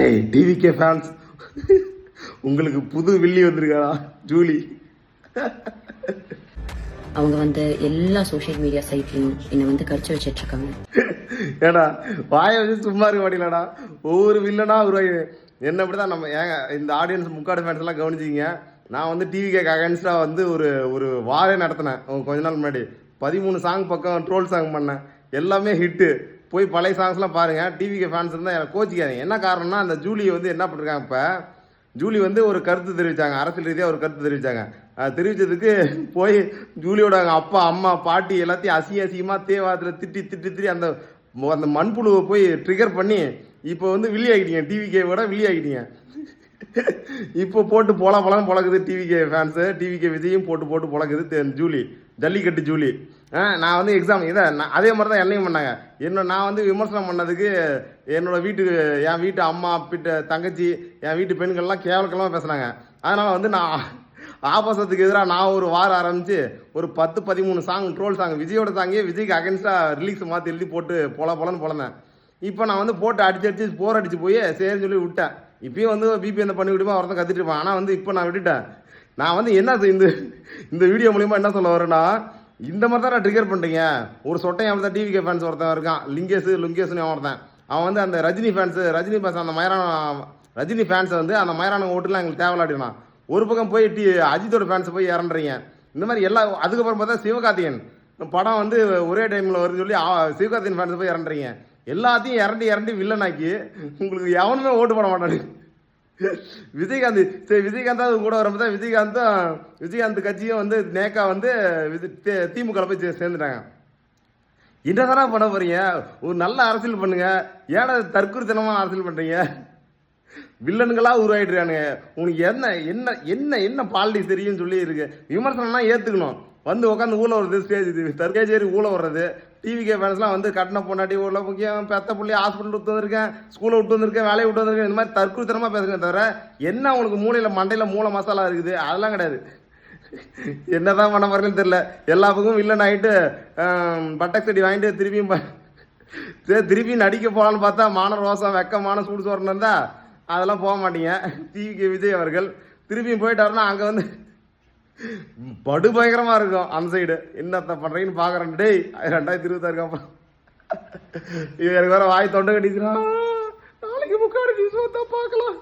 டேய் TVK fans, உங்களுக்கு புது வில்லி வந்திருக்காடா ஜூலி. அவங்க வந்து எல்லா சோஷியல் மீடியா சைட்லையும் என்னை வந்து கடிச்சு வச்சிட்டு இருக்காங்க. ஏடா வாயை வச்சு சும்மா இருக்க மாட்டீங்களாடா. ஒவ்வொரு வில்லனா ஒரு என்ன அப்படிதான் நம்ம ஏங்க இந்த ஆடியன்ஸ் முக்காடு ஃபேன்ஸ் எல்லாம் கவனிச்சிங்க. நான் வந்து டிவிகேக்கு அகேன்ஸ்டாக வந்து ஒரு வாரே நடத்தினேன் கொஞ்ச நாள் முன்னாடி. 13 சாங் பக்கம் ட்ரோல் சாங் பண்ணேன், எல்லாமே ஹிட்டு. போய் பழைய சாங்ஸ்லாம் பாருங்கள். டிவிகே ஃபேன்ஸ் இருந்தால் எனக்கு கோச்சிக்காதீங்க. என்ன காரணம்னா அந்த ஜூலி வந்து என்ன பண்ணிருக்காங்க, இப்போ ஜூலி வந்து ஒரு கருத்து தெரிவித்தாங்க, அரசியல் ரீதியாக ஒரு கருத்து தெரிவித்தாங்க. தெரிவித்ததுக்கு போய் ஜூலியோட அப்பா அம்மா பாட்டி எல்லாத்தையும் அசிங்கமாக தேவாத்தில் திட்டி அந்த அந்த மண்புழுவை போய் ட்ரிகர் பண்ணி இப்போ வந்து வில்லி ஆகிட்டீங்க. டிவிகேவோட வில்லி ஆகிட்டீங்க. இப்போ போட்டு போலாம் பொழக்குது டிவிகே ஃபேன்ஸு. டிவிகே விஜயும் போட்டு பொழக்குது ஜூலி, ஜல்லிக்கட்டு ஜூலி. நான் வந்து எக்ஸாம் இதை அதே மாதிரி தான் என்னையும் பண்ணாங்க. நான் வந்து விமர்சனம் பண்ணதுக்கு என்னோட என் வீட்டு அம்மா தங்கச்சி என் வீட்டு பெண்கள்லாம் கேவலமாக பேசுனாங்க. அதனால் வந்து நான் ஆபாசத்துக்கு எதிராக நான் ஒரு வாரம் ஆரம்பித்து ஒரு 10-13 சாங் ட்ரோல் சாங் விஜயோட சாங்கே விஜய்க்கு அகேன்ஸ்டாக ரிலீக்ஸ் மாற்றி எழுதி போட்டு பொலன்னு பொழந்தேன். இப்போ நான் வந்து போட்டு அடிச்சு போர் அடிச்சு போய் சரின்னு சொல்லி விட்டேன். இப்பயும் வந்து பிபி அந்த பண்ணி விடுமா ஒருத்தன் கற்றுட்டு இருப்பான். ஆனால் வந்து இப்போ நான் விட்டுட்டேன். நான் வந்து என்ன இந்த வீடியோ மூலிமா என்ன சொல்ல வரேன்னா, இந்த மாதிரி தான் நான் ட்ரிகர் பண்ணுறீங்க. ஒரு சொட்டையும் அப்படி தான் டிவிகே ஃபேன்ஸ் ஒருத்தன் இருக்கான், லுங்கேஸ்னு ஒருத்தன். அவன் வந்து அந்த ரஜினி ஃபேன்ஸ் அந்த ரஜினி ஃபேன்ஸை வந்து அந்த மயிரான ஓட்டுலாம் எங்களுக்கு தேவையில்லாட்டினான். ஒரு பக்கம் போய் அஜித்தோட ஃபேன்ஸை போய் இறண்டுறீங்க. இந்த மாதிரி அதுக்கப்புறம் பார்த்தா சிவகார்த்திகேயன் படம் வந்து ஒரே டைமில் வருதுன்னு சொல்லி சிவகார்த்திகேயன் ஃபேன்ஸை போய் இறண்டுறீங்க. எல்லாத்தையும் இறண்டி வில்லனாக்கி உங்களுக்கு எவனுமே ஓட்டு போட மாட்டானு. விஜயகாந்த் கூட வரும்போது விஜயகாந்த் கட்சியும் வந்து நேக்கா வந்து திமுக போய் சேர்ந்துட்டாங்க. என்னதானா பண்ண போறீங்க? ஒரு நல்ல அரசியல் பண்ணுங்க. ஏன்னா தற்கொலைத்தனமா அரசியல் பண்றீங்க. வில்லன்களா உருவாயிட்டுருக்கானுங்க. உங்களுக்கு என்ன பாலிடிக்ஸ் தெரியும் சொல்லி இருக்கு. விமர்சனம்னா ஏத்துக்கணும். வந்து உட்காந்து ஊழ வருது, ஸ்டேஜ் தற்கேஜேரி ஊழ வர்றது. டிவிகே ஃபேன்ஸ்லாம் வந்து கட்டின பொண்டாட்டி ஊழ முக்கியம், பெத்த பிள்ளை ஹாஸ்பிட்டல் விட்டு வந்திருக்கேன், ஸ்கூலை விட்டு வந்திருக்கேன், வேலையை விட்டு வந்திருக்கேன், இந்த மாதிரி தற்கொலைத்தனமா பேசுங்க. தவிர என்ன உங்களுக்கு மண்டையில் மூளை மசாலா இருக்குது அதெல்லாம் கிடையாது. என்னதான் பண்ண போறேன்னு தெரியல. எல்லா பக்கமும் வில்லன் ஆகிட்டு பட்டக் செடி வாங்கிட்டு திருப்பி நடிக்க போகலான்னு பார்த்தா மான ரோசம் வெக்கமான சூடு சோறன்னு இருந்தா அதெல்லாம் போக மாட்டீங்க. டிவிகே விஜய் அவர்கள் திருப்பியும் போயிட்டாருன்னா அங்கே வந்து படுபயங்கரமா இருக்கும். அந்த சைடு என்னத்த பண்றீங்கன்னு பாக்குறேன். டேய் 2026 எனக்கு வேற வாய் தொண்டை கட்டிக்கிறான். நாளைக்கு முக்காடு பார்க்கலாம்.